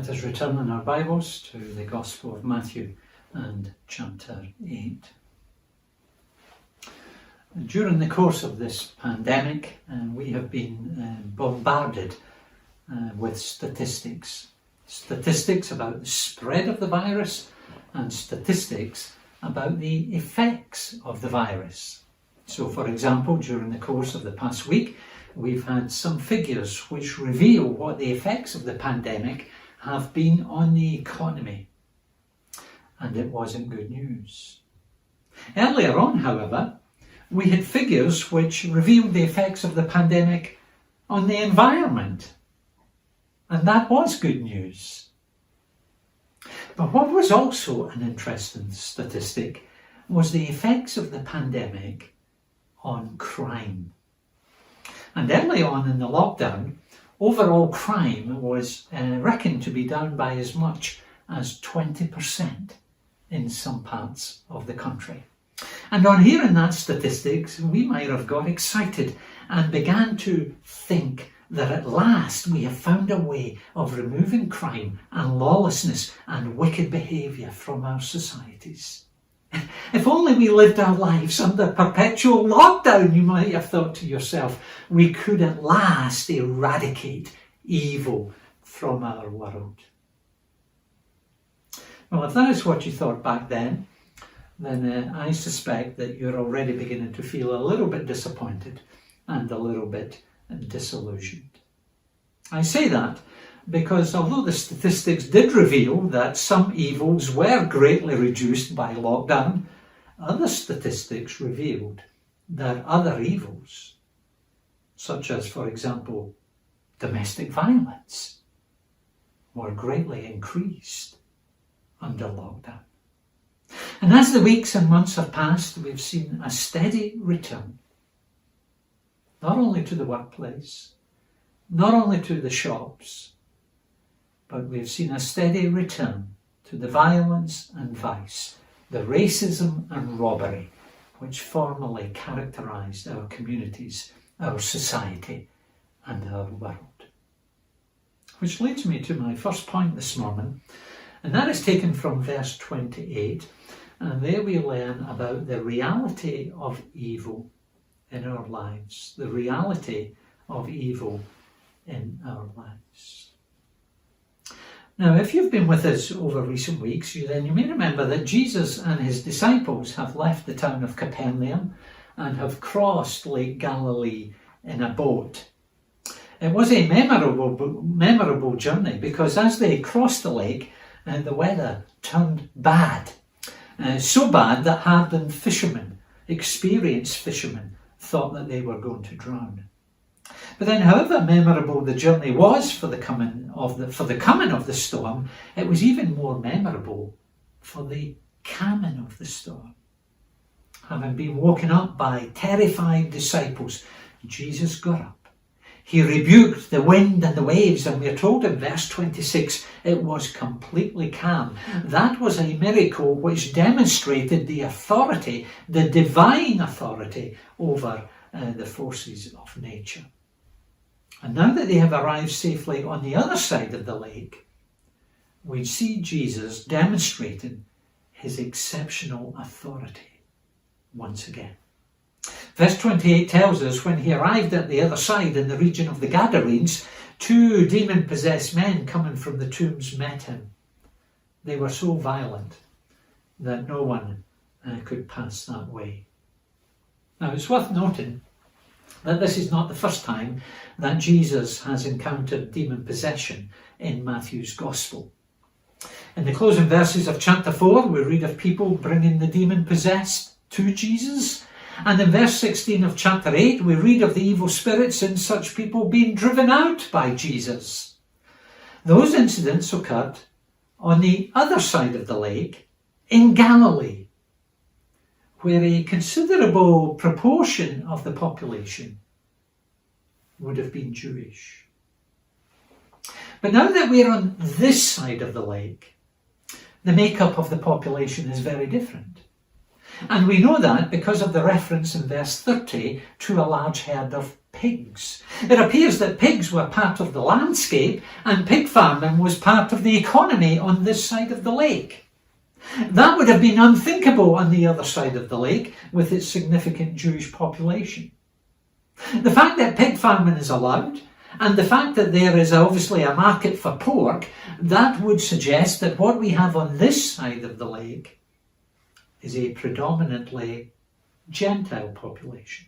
Let us return in our Bibles to the Gospel of Matthew and chapter 8. During the course of this pandemic, we have been bombarded with statistics. Statistics about the spread of the virus and statistics about the effects of the virus. So, for example, during the course of the past week, we've had some figures which reveal what the effects of the pandemic have been on the economy. And it wasn't good news. Earlier on, however, we had figures which revealed the effects of the pandemic on the environment. And that was good news. But what was also an interesting statistic was the effects of the pandemic on crime. And early on in the lockdown, overall crime was reckoned to be down by as much as 20% in some parts of the country. And on hearing that statistics, we might have got excited and began to think that at last we have found a way of removing crime and lawlessness and wicked behaviour from our societies. If only we lived our lives under perpetual lockdown, you might have thought to yourself, we could at last eradicate evil from our world. Well, if that is what you thought back then I suspect that you're already beginning to feel a little bit disappointed and a little bit disillusioned. I say that because although the statistics did reveal that some evils were greatly reduced by lockdown, other statistics revealed that other evils, such as, for example, domestic violence, were greatly increased under lockdown. And as the weeks and months have passed, we've seen a steady return, not only to the workplace, not only to the shops, but we've seen a steady return to the violence and vice, the racism and robbery, which formerly characterised our communities, our society, and our world. Which leads me to my first point this morning, and that is taken from verse 28, and there we learn about the reality of evil in our lives, the reality of evil in our lives. Now, if you've been with us over recent weeks, you may remember that Jesus and his disciples have left the town of Capernaum and have crossed Lake Galilee in a boat. It was a memorable journey because as they crossed the lake, the weather turned bad. So bad that hardened fishermen, experienced fishermen, thought that they were going to drown. But then, however memorable the journey was for the coming of the storm, it was even more memorable for the calming of the storm. Having been woken up by terrified disciples, Jesus got up. He rebuked the wind and the waves, and we are told in verse 26, it was completely calm. That was a miracle which demonstrated the authority, the divine authority over the forces of nature. And now that they have arrived safely on the other side of the lake, we see Jesus demonstrating his exceptional authority once again. Verse 28 tells us when he arrived at the other side in the region of the Gadarenes, 2 demon-possessed men coming from the tombs met him. They were so violent that no one could pass that way. Now it's worth noting that this is not the first time that Jesus has encountered demon possession in Matthew's Gospel. In the closing verses of chapter 4, we read of people bringing the demon-possessed to Jesus. And in verse 16 of chapter 8, we read of the evil spirits in such people being driven out by Jesus. Those incidents occurred on the other side of the lake in Galilee, where a considerable proportion of the population would have been Jewish. But now that we're on this side of the lake, the makeup of the population is very different. And we know that because of the reference in verse 30 to a large herd of pigs. It appears that pigs were part of the landscape and pig farming was part of the economy on this side of the lake. That would have been unthinkable on the other side of the lake with its significant Jewish population. The fact that pig farming is allowed, and the fact that there is obviously a market for pork, that would suggest that what we have on this side of the lake is a predominantly Gentile population.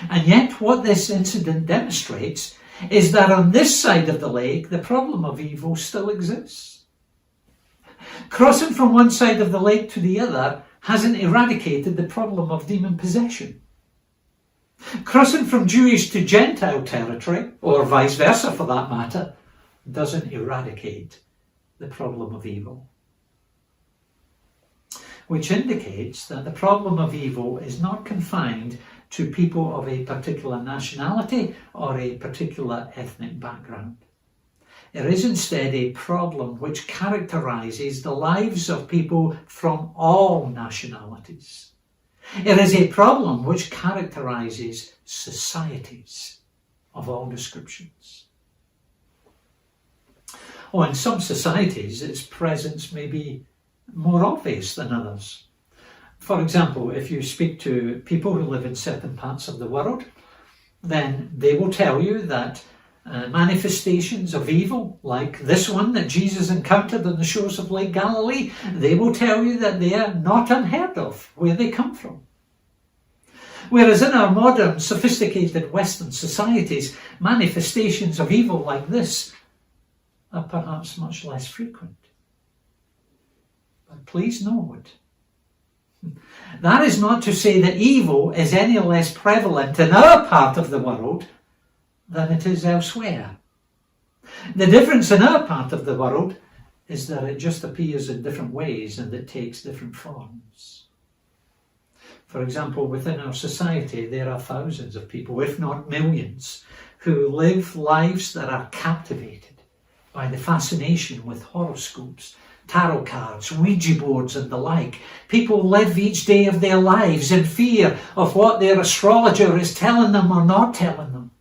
And yet what this incident demonstrates is that on this side of the lake, the problem of evil still exists. Crossing from one side of the lake to the other hasn't eradicated the problem of demon possession. Crossing from Jewish to Gentile territory, or vice versa for that matter, doesn't eradicate the problem of evil. Which indicates that the problem of evil is not confined to people of a particular nationality or a particular ethnic background. It is instead a problem which characterises the lives of people from all nationalities. It is a problem which characterises societies of all descriptions. In some societies, its presence may be more obvious than others. For example, if you speak to people who live in certain parts of the world, then they will tell you that manifestations of evil, like this one that Jesus encountered on the shores of Lake Galilee, they will tell you that they are not unheard of where they come from. Whereas in our modern, sophisticated Western societies, manifestations of evil like this are perhaps much less frequent. But please note, that is not to say that evil is any less prevalent in our part of the world than it is elsewhere. The difference in our part of the world is that it just appears in different ways and it takes different forms. For example, within our society, there are thousands of people, if not millions, who live lives that are captivated by the fascination with horoscopes, tarot cards, Ouija boards and the like. People live each day of their lives in fear of what their astrologer is telling them or not telling them.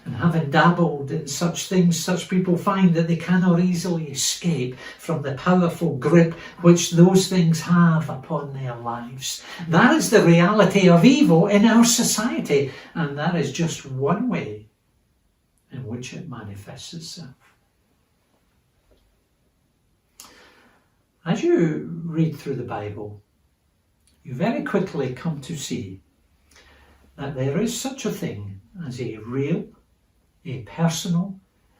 And having dabbled in such things, such people find that they cannot easily escape from the powerful grip which those things have upon their lives. That is the reality of evil in our society, and that is just one way in which it manifests itself. As you read through the Bible, you very quickly come to see that there is such a thing as a real, a personal,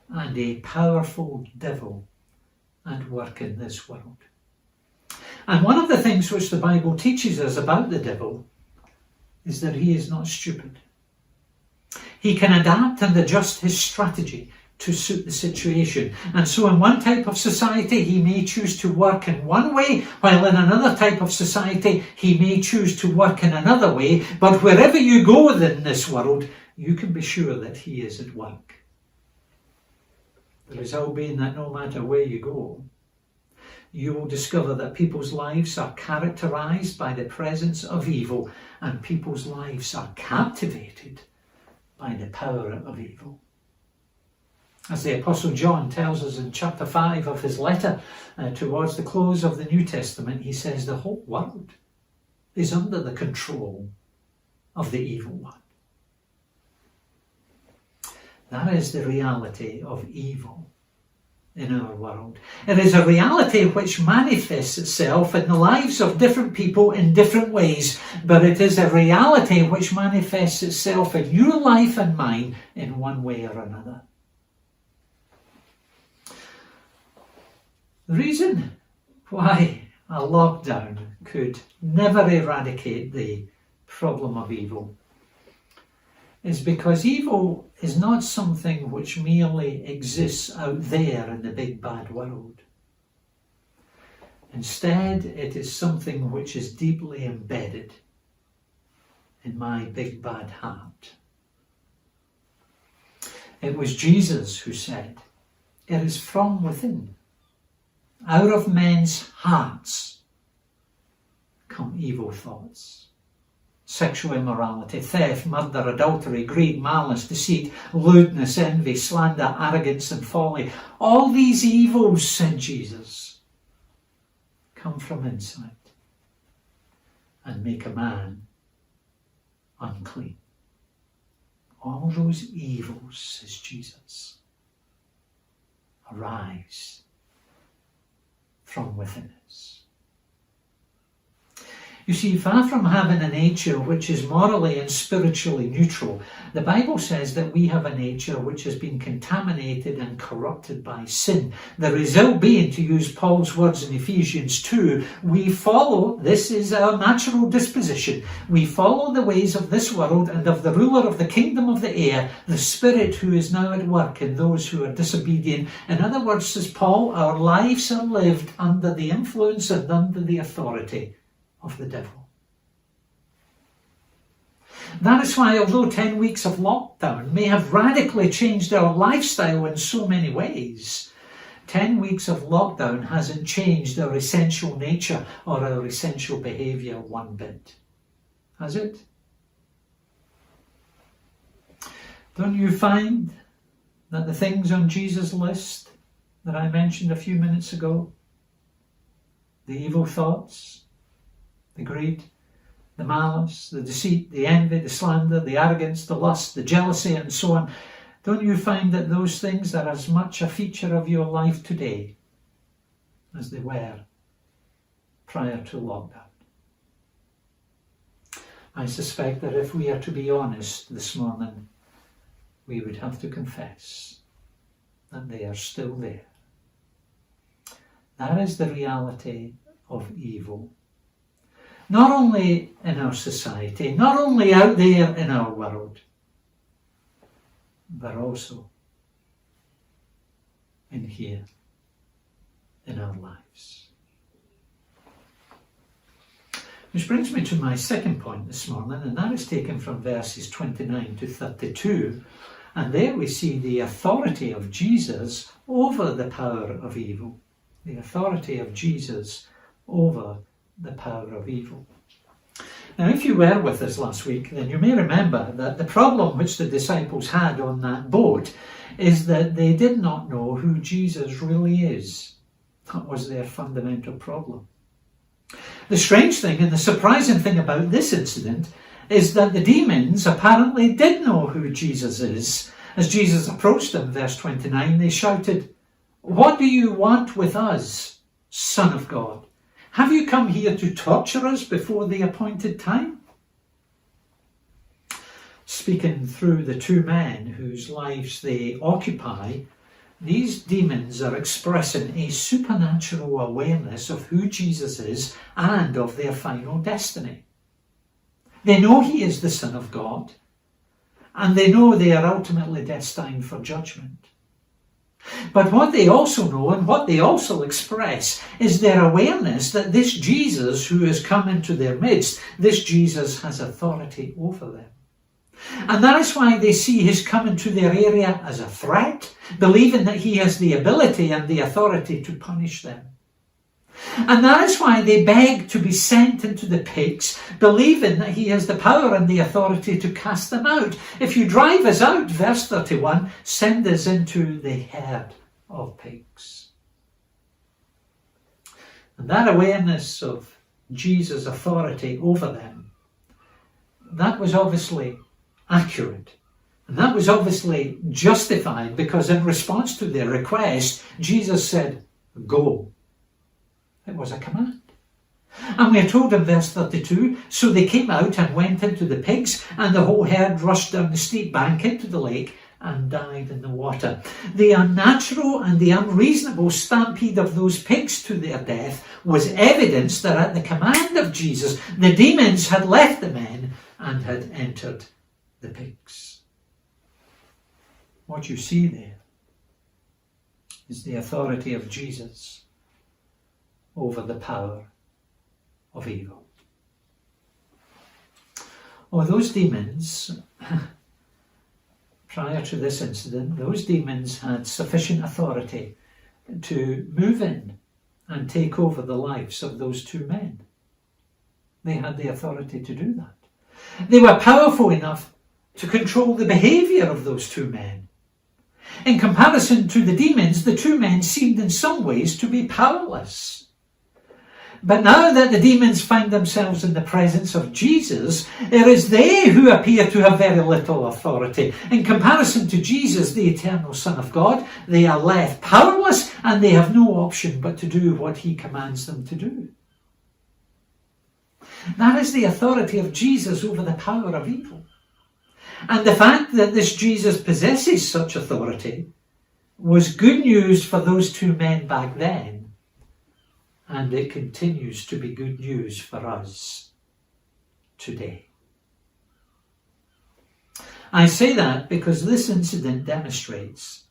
and a powerful devil at work in this world. And one of the things which the Bible teaches us about the devil is that he is not stupid. He can adapt and adjust his strategy to suit the situation. And so in one type of society, he may choose to work in one way, while in another type of society, he may choose to work in another way. But wherever you go within this world, you can be sure that he is at work. The result being that no matter where you go, you will discover that people's lives are characterized by the presence of evil, and people's lives are captivated by the power of evil. As the Apostle John tells us in chapter 5 of his letter, towards the close of the New Testament, he says the whole world is under the control of the evil one. That is the reality of evil in our world. It is a reality which manifests itself in the lives of different people in different ways, but it is a reality which manifests itself in your life and mine in one way or another. The reason why a lockdown could never eradicate the problem of evil is because evil is not something which merely exists out there in the big bad world. Instead, it is something which is deeply embedded in my big bad heart. It was Jesus who said, "It is from within. Out of men's hearts come evil thoughts, sexual immorality, theft, murder, adultery, greed, malice, deceit, lewdness, envy, slander, arrogance and folly. All these evils, said Jesus, come from inside and make a man unclean. All those evils, says Jesus, arise from within us. You see, far from having a nature which is morally and spiritually neutral, the Bible says that we have a nature which has been contaminated and corrupted by sin. The result being, to use Paul's words in Ephesians 2, we follow, this is our natural disposition, we follow the ways of this world and of the ruler of the kingdom of the air, the spirit who is now at work in those who are disobedient. In other words, says Paul, our lives are lived under the influence and under the authority of the devil. That is why, although 10 weeks of lockdown may have radically changed our lifestyle in so many ways, 10 weeks of lockdown hasn't changed our essential nature or our essential behaviour one bit. Has it? Don't you find that the things on Jesus' list that I mentioned a few minutes ago, the evil thoughts, the greed, the malice, the deceit, the envy, the slander, the arrogance, the lust, the jealousy, and so on, don't you find that those things are as much a feature of your life today as they were prior to lockdown? I suspect that if we are to be honest this morning, we would have to confess that they are still there. That is the reality of evil. Not only in our society, not only out there in our world, but also in here, in our lives. Which brings me to my second point this morning, and that is taken from verses 29 to 32. And there we see the authority of Jesus over the power of evil. The authority of Jesus over the power of evil. Now, if you were with us last week, then you may remember that the problem which the disciples had on that boat is that they did not know who Jesus really is. That was their fundamental problem. The strange thing and the surprising thing about this incident is that the demons apparently did know who Jesus is. As Jesus approached them, verse 29, they shouted, "What do you want with us, Son of God? Have you come here to torture us before the appointed time?" Speaking through the two men whose lives they occupy, these demons are expressing a supernatural awareness of who Jesus is and of their final destiny. They know he is the Son of God, and they know they are ultimately destined for judgment. But what they also know and what they also express is their awareness that this Jesus who has come into their midst, this Jesus has authority over them. And that is why they see his coming to their area as a threat, believing that he has the ability and the authority to punish them. And that is why they beg to be sent into the pigs, believing that he has the power and the authority to cast them out. If you drive us out, verse 31, send us into the herd of pigs. And that awareness of Jesus' authority over them, that was obviously accurate. And that was obviously justified, because in response to their request, Jesus said, "Go." It was a command. And we are told in verse 32, so they came out and went into the pigs, and the whole herd rushed down the steep bank into the lake and died in the water. The unnatural and the unreasonable stampede of those pigs to their death was evidence that at the command of Jesus, the demons had left the men and had entered the pigs. What you see there is the authority of Jesus over the power of evil. Oh, those demons, prior to this incident, those demons had sufficient authority to move in and take over the lives of those two men. They had the authority to do that. They were powerful enough to control the behaviour of those two men. In comparison to the demons, the two men seemed in some ways to be powerless. But now that the demons find themselves in the presence of Jesus, it is they who appear to have very little authority. In comparison to Jesus, the eternal Son of God, they are left powerless and they have no option but to do what he commands them to do. That is the authority of Jesus over the power of evil. And the fact that this Jesus possesses such authority was good news for those two men back then. And it continues to be good news for us today. I say that because this incident demonstrates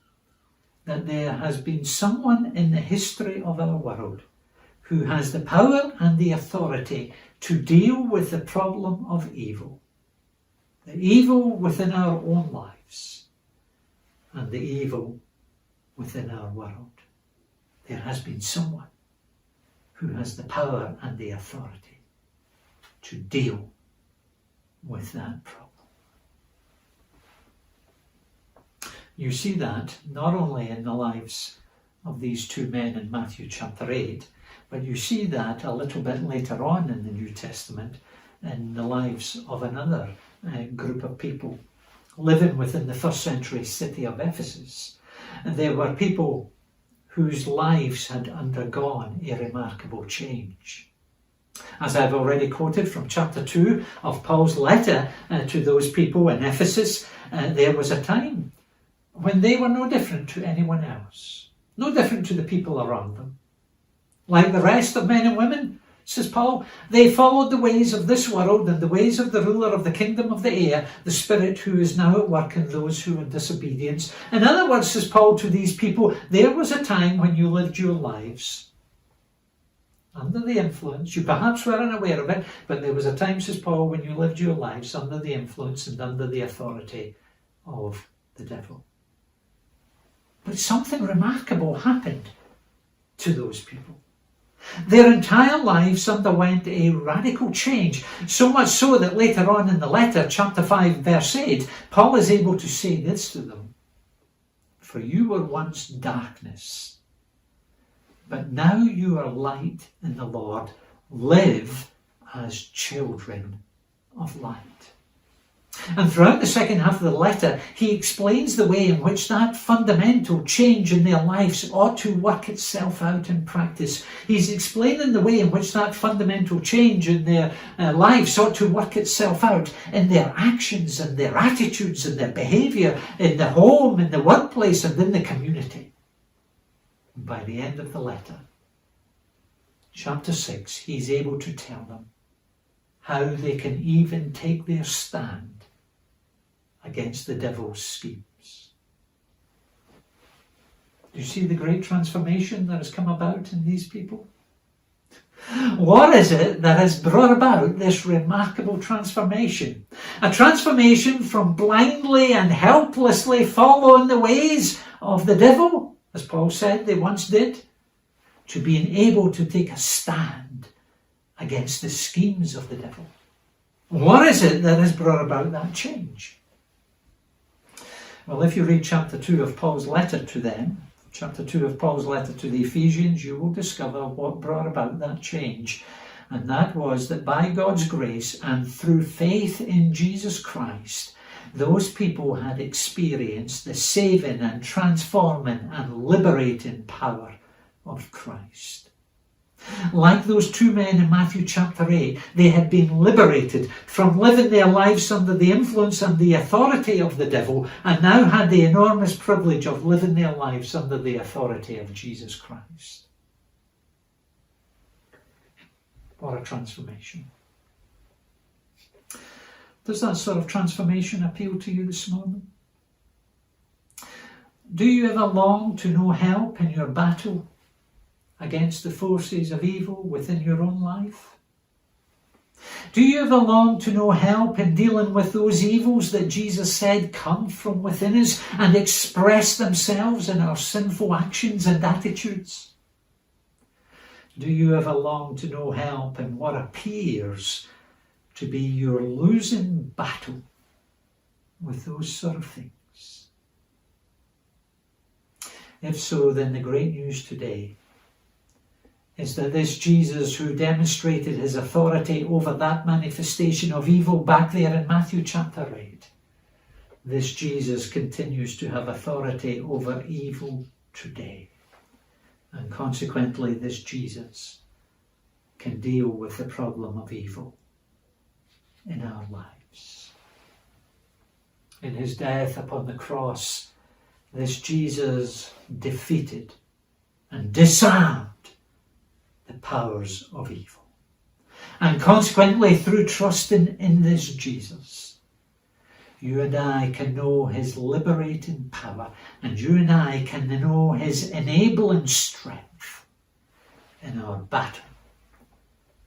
that there has been someone in the history of our world who has the power and the authority to deal with the problem of evil. The evil within our own lives and the evil within our world. There has been someone who has the power and the authority to deal with that problem. You see that not only in the lives of these two men in Matthew chapter 8, but you see that a little bit later on in the New Testament in the lives of another group of people living within the first century city of Ephesus. And there were people whose lives had undergone a remarkable change. As I've already quoted from chapter 2 of Paul's letter to those people in Ephesus, there was a time when they were no different to anyone else, no different to the people around them. Like the rest of men and women, says Paul, they followed the ways of this world and the ways of the ruler of the kingdom of the air, the spirit who is now at work in those who are disobedient. In other words, says Paul to these people, there was a time when you lived your lives under the influence. You perhaps were unaware of it, but there was a time, says Paul, when you lived your lives under the influence and under the authority of the devil. But something remarkable happened to those people. Their entire lives underwent a radical change, so much so that later on in the letter, chapter 5, verse 8, Paul is able to say this to them. For you were once darkness, but now you are light in the Lord. Live as children of light. And throughout the second half of the letter, he explains the way in which that fundamental change in their lives ought to work itself out in practice. He's explaining the way in which that fundamental change in their lives ought to work itself out in their actions and their attitudes and their behaviour in the home, in the workplace and in the community. And by the end of the letter, chapter 6, he's able to tell them how they can even take their stand against the devil's schemes. Do you see the great transformation that has come about in these people? What is it that has brought about this remarkable transformation? A transformation from blindly and helplessly following the ways of the devil, as Paul said they once did, to being able to take a stand against the schemes of the devil. What is it that has brought about that change? Well, if you read chapter 2 of Paul's letter to them, chapter 2 of Paul's letter to the Ephesians, you will discover what brought about that change. And that was that by God's grace and through faith in Jesus Christ, those people had experienced the saving and transforming and liberating power of Christ. Like those two men in Matthew chapter 8, they had been liberated from living their lives under the influence and the authority of the devil, and now had the enormous privilege of living their lives under the authority of Jesus Christ. What a transformation. Does that sort of transformation appeal to you this morning? Do you ever long to know help in your battle against the forces of evil within your own life? Do you ever long to know help in dealing with those evils that Jesus said come from within us and express themselves in our sinful actions and attitudes? Do you ever long to know help in what appears to be your losing battle with those sort of things? If so, then the great news today is that this Jesus who demonstrated his authority over that manifestation of evil back there in Matthew chapter 8, this Jesus continues to have authority over evil today. And consequently, this Jesus can deal with the problem of evil in our lives. In his death upon the cross, this Jesus defeated and disarmed the powers of evil. And consequently, through trusting in this Jesus, you and I can know his liberating power, and you and I can know his enabling strength in our battle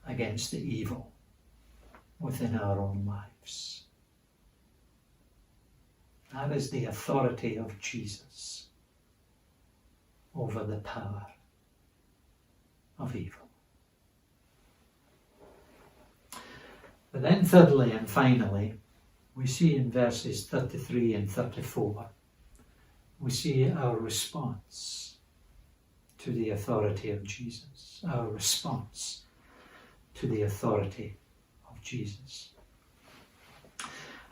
against the evil within our own lives. That is the authority of Jesus over the power of evil. But then thirdly and finally, we see in verses 33 and 34, we see our response to the authority of Jesus. Our response to the authority of Jesus.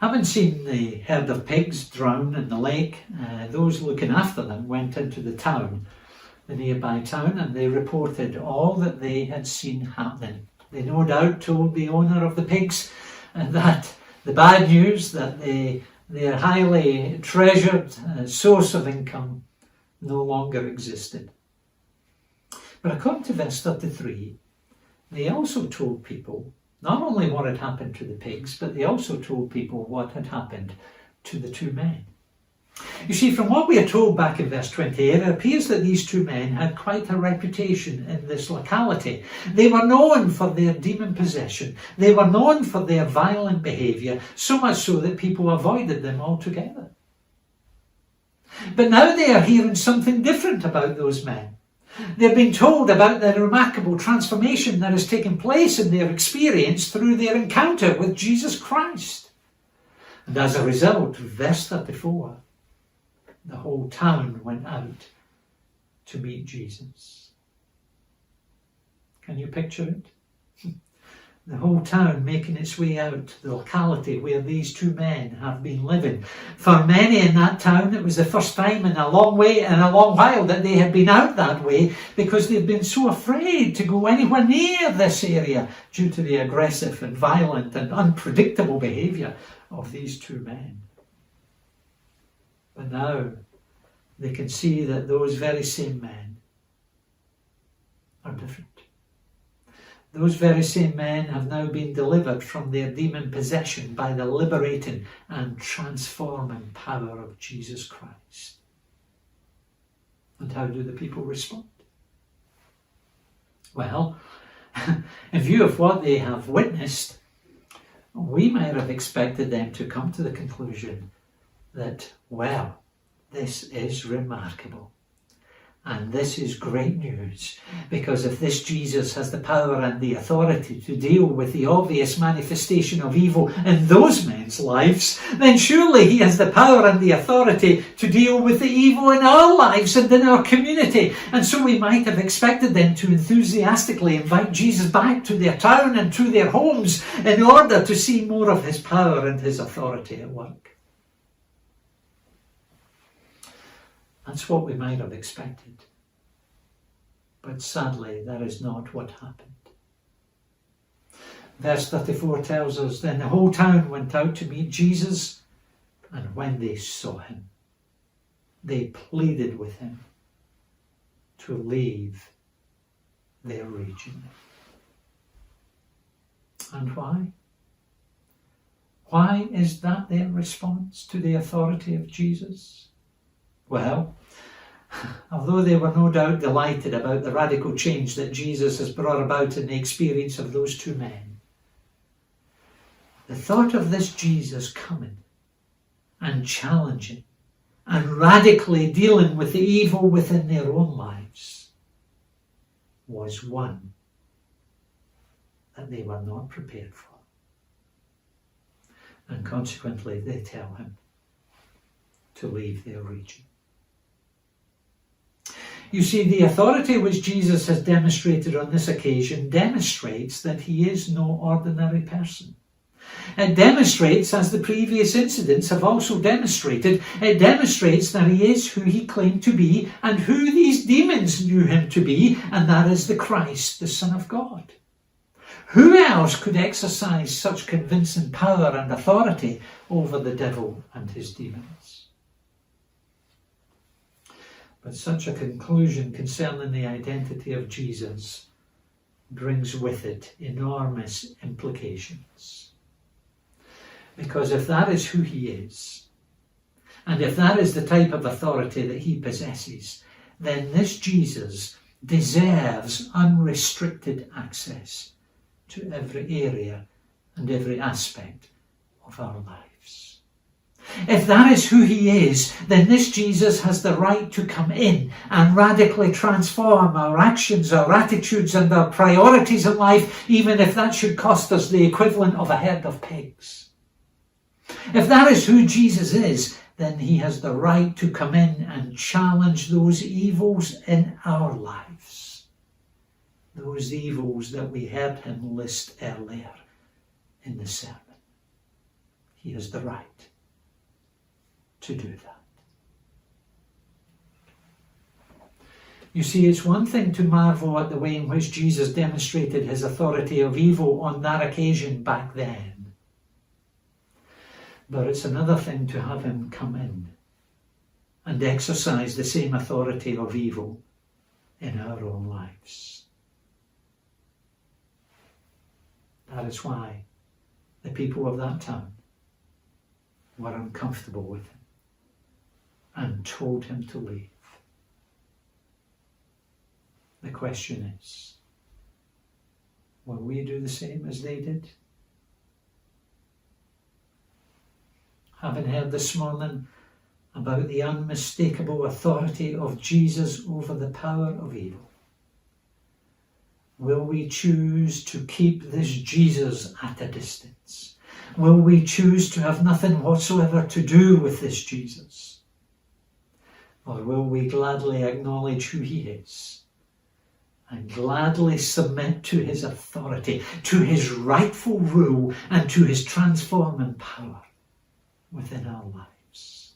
Having seen the herd of pigs drown in the lake, those looking after them went into the town, the nearby town, and they reported all that they had seen happening. They no doubt told the owner of the pigs that the bad news, that their highly treasured source of income no longer existed. But according to verse 33, they also told people not only what had happened to the pigs, but they also told people what had happened to the two men. You see, from what we are told back in verse 28, it appears that these two men had quite a reputation in this locality. They were known for their demon possession. They were known for their violent behaviour, so much so that people avoided them altogether. But now they are hearing something different about those men. They're being told about the remarkable transformation that has taken place in their experience through their encounter with Jesus Christ. And as a result, verse 34, the whole town went out to meet Jesus. Can you picture it? The whole town making its way out to the locality where these two men have been living. For many in that town, it was the first time in a long while that they had been out that way, because they'd been so afraid to go anywhere near this area due to the aggressive and violent and unpredictable behaviour of these two men. But now they can see that those very same men are different. Those very same men have now been delivered from their demon possession by the liberating and transforming power of Jesus Christ. And how do the people respond? Well, in view of what they have witnessed, we might have expected them to come to the conclusion that, well, this is remarkable. And this is great news, because if this Jesus has the power and the authority to deal with the obvious manifestation of evil in those men's lives, then surely he has the power and the authority to deal with the evil in our lives and in our community. And so we might have expected them to enthusiastically invite Jesus back to their town and to their homes in order to see more of his power and his authority at work. That's what we might have expected. But sadly, that is not what happened. Verse 34 tells us, then the whole town went out to meet Jesus, and when they saw him, they pleaded with him to leave their region. And why? Why is that their response to the authority of Jesus? Well, although they were no doubt delighted about the radical change that Jesus has brought about in the experience of those two men, the thought of this Jesus coming and challenging and radically dealing with the evil within their own lives was one that they were not prepared for. and consequently they tell him to leave their region. You see, the authority which Jesus has demonstrated on this occasion demonstrates that he is no ordinary person. It demonstrates, as the previous incidents have also demonstrated, it demonstrates that he is who he claimed to be and who these demons knew him to be, and that is the Christ, the Son of God. Who else could exercise such convincing power and authority over the devil and his demons? But such a conclusion concerning the identity of Jesus brings with it enormous implications. Because if that is who he is, and if that is the type of authority that he possesses, then this Jesus deserves unrestricted access to every area and every aspect of our lives. If that is who he is, then this Jesus has the right to come in and radically transform our actions, our attitudes, and our priorities in life, even if that should cost us the equivalent of a herd of pigs. If that is who Jesus is, then he has the right to come in and challenge those evils in our lives. Those evils that we heard him list earlier in the sermon. He has the right to do that. You see, it's one thing to marvel at the way in which Jesus demonstrated his authority of evil on that occasion back then. But it's another thing to have him come in and exercise the same authority of evil in our own lives. That is why the people of that town were uncomfortable with him and told him to leave. The question is, will we do the same as they did? Having heard this morning about the unmistakable authority of Jesus over the power of evil, will we choose to keep this Jesus at a distance? Will we choose to have nothing whatsoever to do with this Jesus? Or will we gladly acknowledge who he is and gladly submit to his authority, to his rightful rule, and to his transforming power within our lives?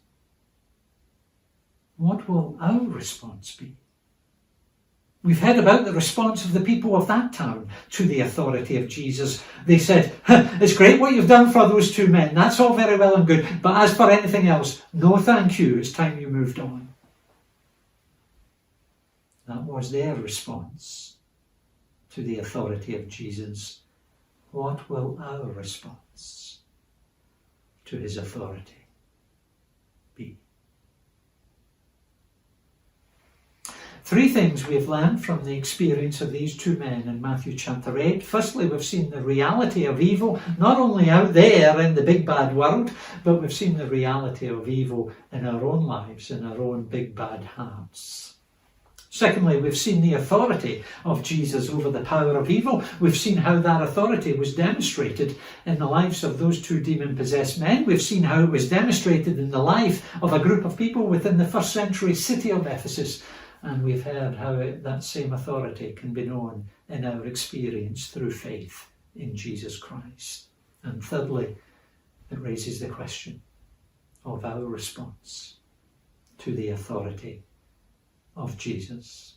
What will our response be? We've heard about the response of the people of that town to the authority of Jesus. They said, it's great what you've done for those two men. That's all very well and good. But as for anything else, no thank you. It's time you moved on. That was their response to the authority of Jesus. What will our response to his authority be? Three things we've learned from the experience of these two men in Matthew chapter 8. Firstly, we've seen the reality of evil, not only out there in the big bad world, but we've seen the reality of evil in our own lives, in our own big bad hearts. Secondly, we've seen the authority of Jesus over the power of evil. We've seen how that authority was demonstrated in the lives of those two demon-possessed men. We've seen how it was demonstrated in the life of a group of people within the first century city of Ephesus. And we've heard how that same authority can be known in our experience through faith in Jesus Christ. And thirdly, it raises the question of our response to the authority of Jesus.